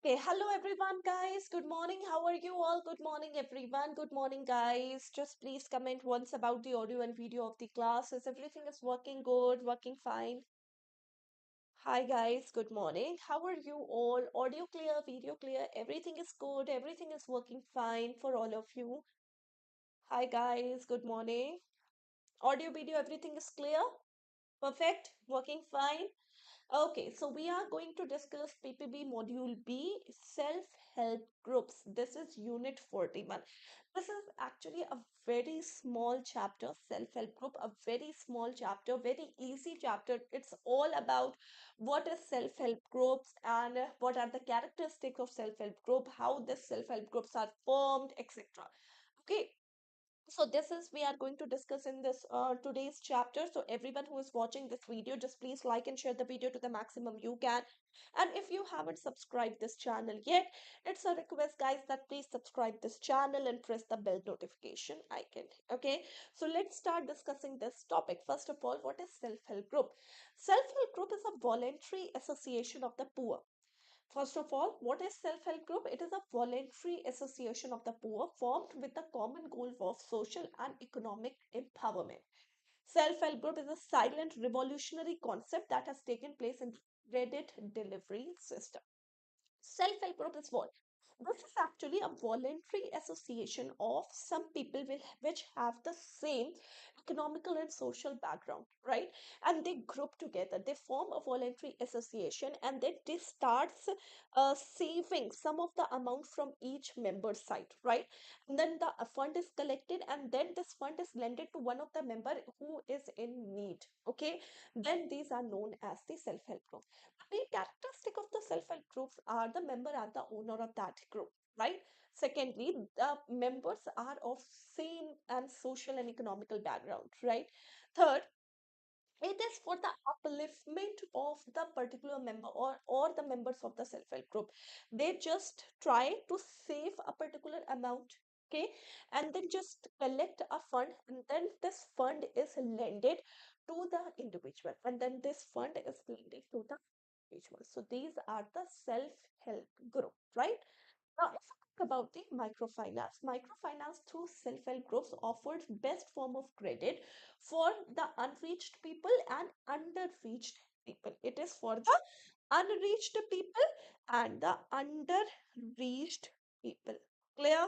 Okay, hello everyone, guys. Good morning. How are you all? Good morning, everyone. Good morning, guys. Just please comment once about the audio and video of the class. Is everything is working good, working fine? Hi, guys. Good morning. How are you all? Audio clear, video clear. Everything is good. Everything is working fine for all of you. Hi, guys. Good morning. Audio, video, everything is clear. Perfect. Working fine. Okay, so we are going to discuss PPB Module B, self-help groups. This is Unit 41. This is actually a very small chapter, self-help group, a very small chapter, very easy chapter. It's all about what is self-help groups and what are the characteristics of self-help group, how the self-help groups are formed, etc. Okay, so this is we are going to discuss in this today's chapter. So everyone who is watching this video, just please like and share the video to the maximum you can. And if you haven't subscribed this channel yet, it's a request, guys, that please subscribe this channel and press the bell notification icon. Okay, so let's start discussing this topic. First of all, what is self-help group? Self-help group is a voluntary association of the poor. First of all, what is self-help group? It is a voluntary association of the poor formed with the common goal of social and economic empowerment. Self-help group is a silent revolutionary concept that has taken place in credit delivery system. Self-help group is what? This is actually a voluntary association of some people which have the same economical and social background, right? And they group together, they form a voluntary association, and then they starts saving some of the amount from each member side, right? And then the fund is collected, and then this fund is lended to one of the member who is in need. Okay, then these are known as the self-help group. The main characteristic of the self-help groups are the member are the owner of that group, right? Secondly, the members are of same and social and economical background, right? Third, it is for the upliftment of the particular member, or the members of the self-help group. They just try to save a particular amount, okay, and then just collect a fund, and then this fund is lended to the individual, and then this fund is lended to the individual. So these are the self-help group, right? Now, if we talk about the microfinance, microfinance through self-help groups offers best form of credit for the unreached people and underreached people. It is for the unreached people and the underreached people. Clear?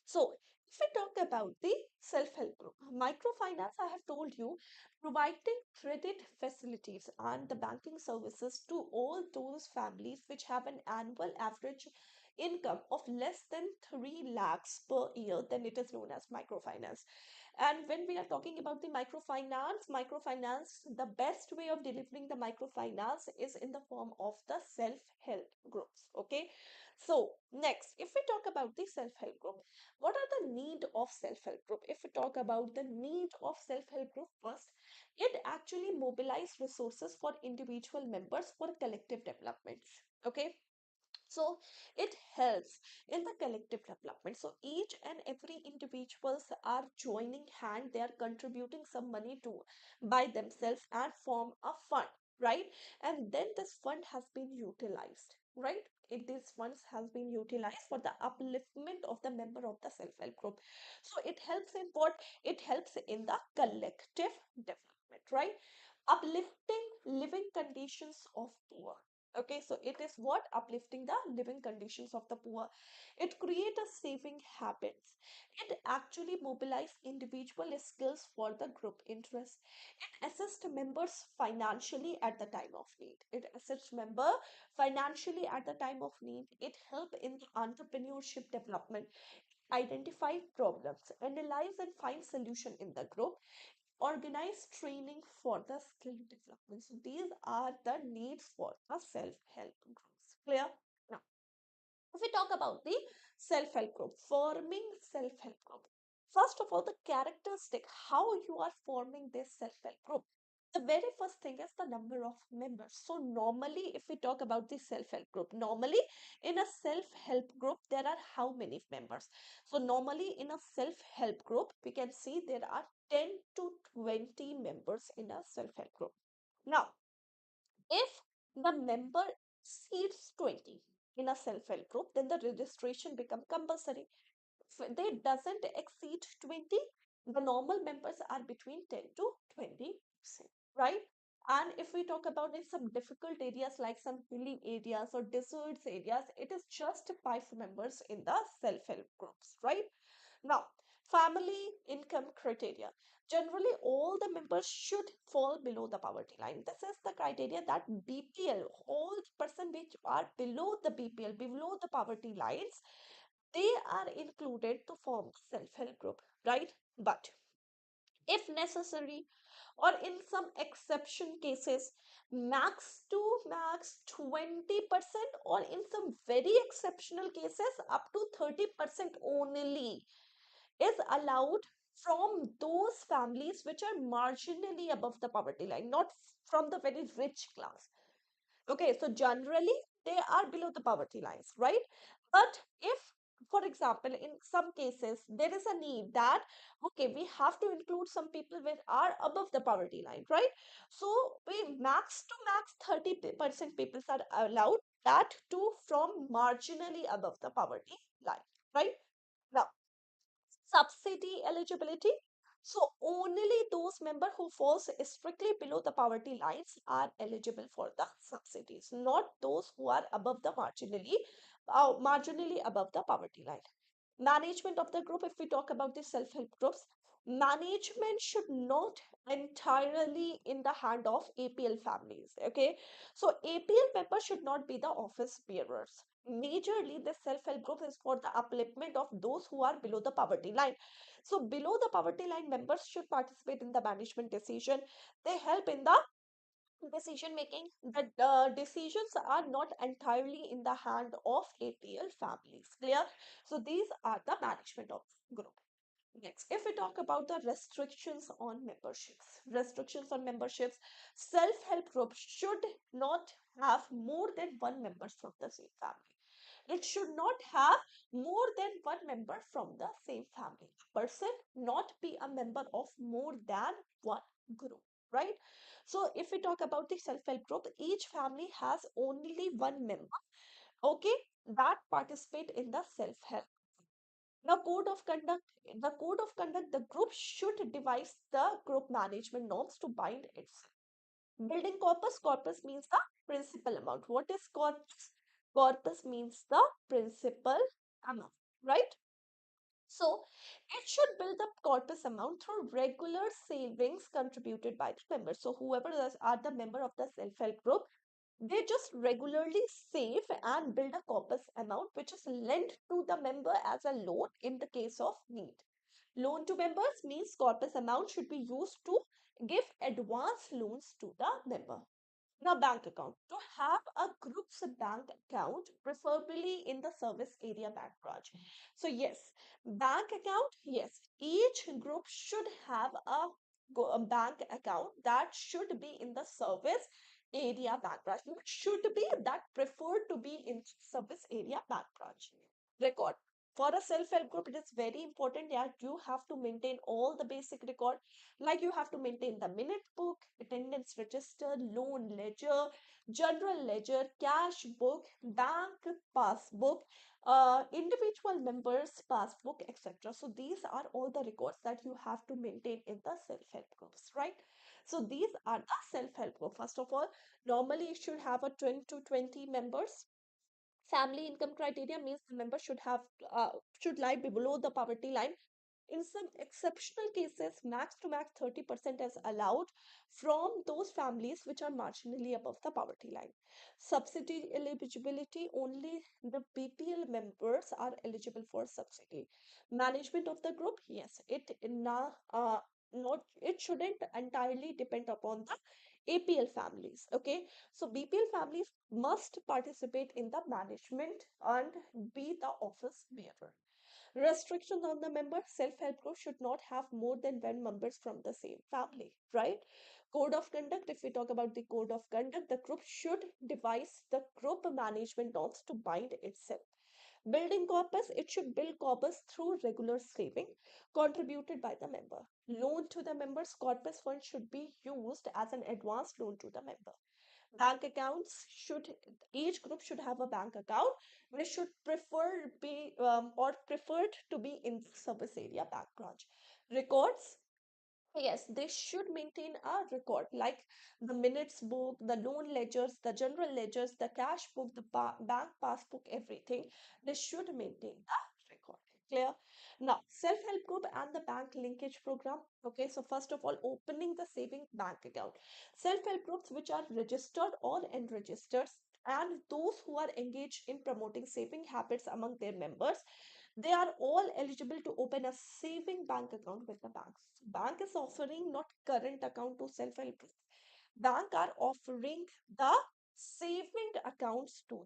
So, if we talk about the self-help group, microfinance, I have told you, providing credit facilities and the banking services to all those families which have an annual average income of less than 3 lakhs per year, then it is known as microfinance. And when we are talking about the microfinance, the best way of delivering the microfinance is in the form of the self-help groups. Okay. So next, if we talk about the self-help group, what are the need of self-help group? If we talk about the need of self-help group first, it actually mobilize resources for individual members for collective development. Okay, so it helps in the collective development. So each and every individuals are joining hand, they are contributing some money to by themselves and form a fund, right? And then this fund has been utilized, right? These funds has been utilized for the upliftment of the member of the self-help group. So it helps in what? It helps in the collective development, right? Uplifting living conditions of poor. Okay, so it is what? Uplifting the living conditions of the poor. It create a saving habits. It actually mobilize individual skills for the group interest. It assists members financially at the time of need. It assists member financially at the time of need. It help in the entrepreneurship development, identify problems, analyze and find solution in the group, organize training for the skill development. So these are the needs for the self-help groups. Clear? Now, if we talk about the self-help group, forming self-help group. First of all, the characteristic, how you are forming this self-help group. The very first thing is the number of members. So normally, if we talk about the self-help group, normally in a self-help group, there are how many members? So normally in a self-help group, we can see there are 10 to 20 members in a self-help group. Now, if the member exceeds 20 in a self-help group, then the registration become compulsory. If they doesn't exceed 20, the normal members are between 10 to 20%, right? And if we talk about in some difficult areas like some hilly areas or deserts areas, it is just 5 members in the self-help groups, right? Now, family income criteria. Generally, all the members should fall below the poverty line. This is the criteria that BPL, all person which are below the BPL, below the poverty lines, they are included to form self-help group, right? But if necessary, or in some exception cases, max to max 20%, or in some very exceptional cases up to 30% only is allowed from those families which are marginally above the poverty line, not from the very rich class. Okay, so generally they are below the poverty lines, right? But if, for example, in some cases there is a need that, okay, we have to include some people which are above the poverty line, right? So we max to max 30% people are allowed, that too from marginally above the poverty line, right? Now, subsidy eligibility. So only those members who falls strictly below the poverty lines are eligible for the subsidies, not those who are above the marginally above the poverty line. Management of the group, if we talk about the self-help groups, management should not entirely in the hand of APL families. Okay, so APL members should not be the office bearers. Majorly, the self-help group is for the upliftment of those who are below the poverty line. So below the poverty line members should participate in the management decision. They help in the decision making. The decisions are not entirely in the hand of APL families. Clear? So these are the management of group. Next, if we talk about the restrictions on memberships, self-help groups should not have more than one member from the same family. It should not have more than one member from the same family. A person not be a member of more than one group, right? So if we talk about the self-help group, each family has only one member, okay, that participate in the self-help. Now, code of conduct, the group should devise the group management norms to bind itself. Building corpus, corpus means the principal amount. What is corpus? Corpus means the principal amount, right? So it should build up corpus amount through regular savings contributed by the members. So whoever are the member of the self-help group, they just regularly save and build a corpus amount which is lent to the member as a loan in the case of need. Loan to members means corpus amount should be used to give advance loans to the member. Now, bank account. To have a group's bank account, preferably in the service area bank branch. So, yes, bank account, yes, each group should have a bank account that should be in the service area bank branch. It should be that preferred to be in service area bank branch. Record. For a self-help group, it is very important that you have to maintain all the basic record, like you have to maintain the minute book, attendance register, loan ledger, general ledger, cash book, bank passbook, individual members passbook, etc. So these are all the records that you have to maintain in the self-help groups, right? So these are the self-help group. First of all, normally it should have a 20 to 20 members. Family income criteria means the member should lie below the poverty line. In some exceptional cases, max to max 30% is allowed from those families which are marginally above the poverty line. Subsidy eligibility, only the BPL members are eligible for subsidy. Management of the group, yes, it shouldn't entirely depend upon the APL families. Okay, so BPL families must participate in the management and be the office bearer. Restrictions on the member, self-help group should not have more than one members from the same family, right? Code of conduct, if we talk about the code of conduct, the group should devise the group management norms to bind itself. Building corpus, it should build corpus through regular saving contributed by the member. Loan to the members, corpus fund should be used as an advance loan to the member. Bank accounts should, each group should have a bank account which should prefer be or preferred to be in service area bank branch. Records, yes, they should maintain a record like the minutes book, the loan ledgers, the general ledgers, the cash book, the bank passbook, everything. They should maintain a record. Clear? Now, self-help group and the bank linkage program. Okay, so first of all, opening the saving bank account. Self-help groups which are registered or unregistered and those who are engaged in promoting saving habits among their members, they are all eligible to open a saving bank account with the banks. Bank is offering not current account to self-help groups. Bank are offering the saving accounts to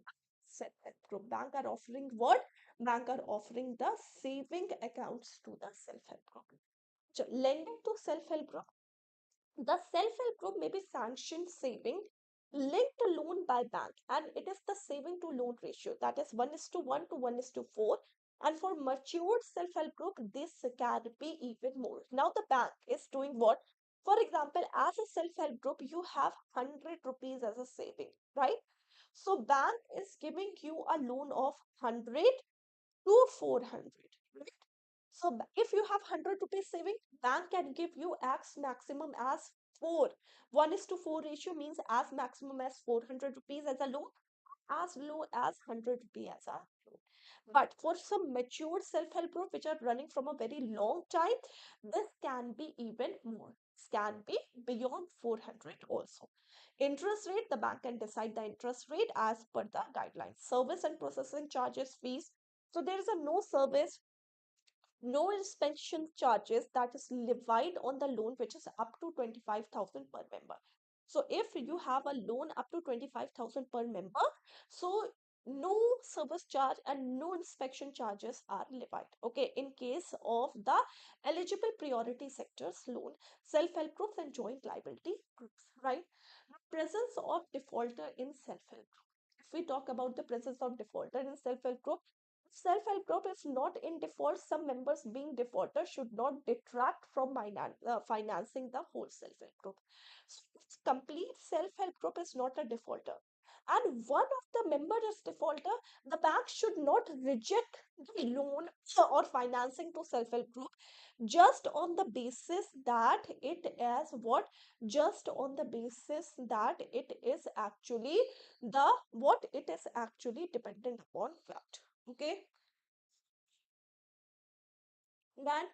self-help group. Bank are offering what? Bank are offering the saving accounts to the self-help group. So lending to self-help group, the self-help group may be sanctioned saving linked to loan by bank, and it is the saving to loan ratio that is 1 is to 1 to 1 is to 4. And for matured self-help group, this can be even more. Now the bank is doing what? For example, as a self-help group, you have 100 rupees as a saving, right? So bank is giving you a loan of 100 to 400, right? So if you have 100 rupees saving, bank can give you as maximum as 4. 1 is to 4 ratio means as maximum as 400 rupees as a loan, as low as 100 rupees as a loan. But for some mature self-help group which are running from a very long time, this can be even more. This can be beyond 400 also. Interest rate, the bank can decide the interest rate as per the guidelines. Service and processing charges fees. So there is a no service, no inspection charges that is levied on the loan which is up to 25,000 per member. So if you have a loan up to 25,000 per member, so no service charge and no inspection charges are levied. Okay, in case of the eligible priority sectors loan, self-help groups and joint liability groups, right? Presence of defaulter in self-help group. If we talk about the presence of defaulter in self-help group, self-help group is not in default, some members being defaulter should not detract from financing the whole self-help group. So complete self-help group is not a defaulter. And one of the member is defaulter, the bank should not reject the loan or financing to self-help group just on the basis that it is what? Just on the basis that it is actually the what? It is actually dependent upon that. Okay, then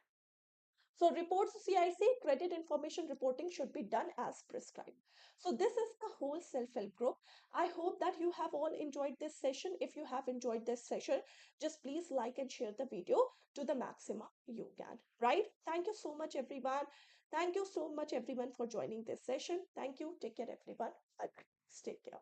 so reports to CIC, credit information reporting should be done as prescribed. So this is the whole self-help group. I hope that you have all enjoyed this session. If you have enjoyed this session, just please like and share the video to the maximum you can, right? Thank you so much, everyone. Thank you so much, everyone, for joining this session. Thank you. Take care, everyone. Bye. Take care.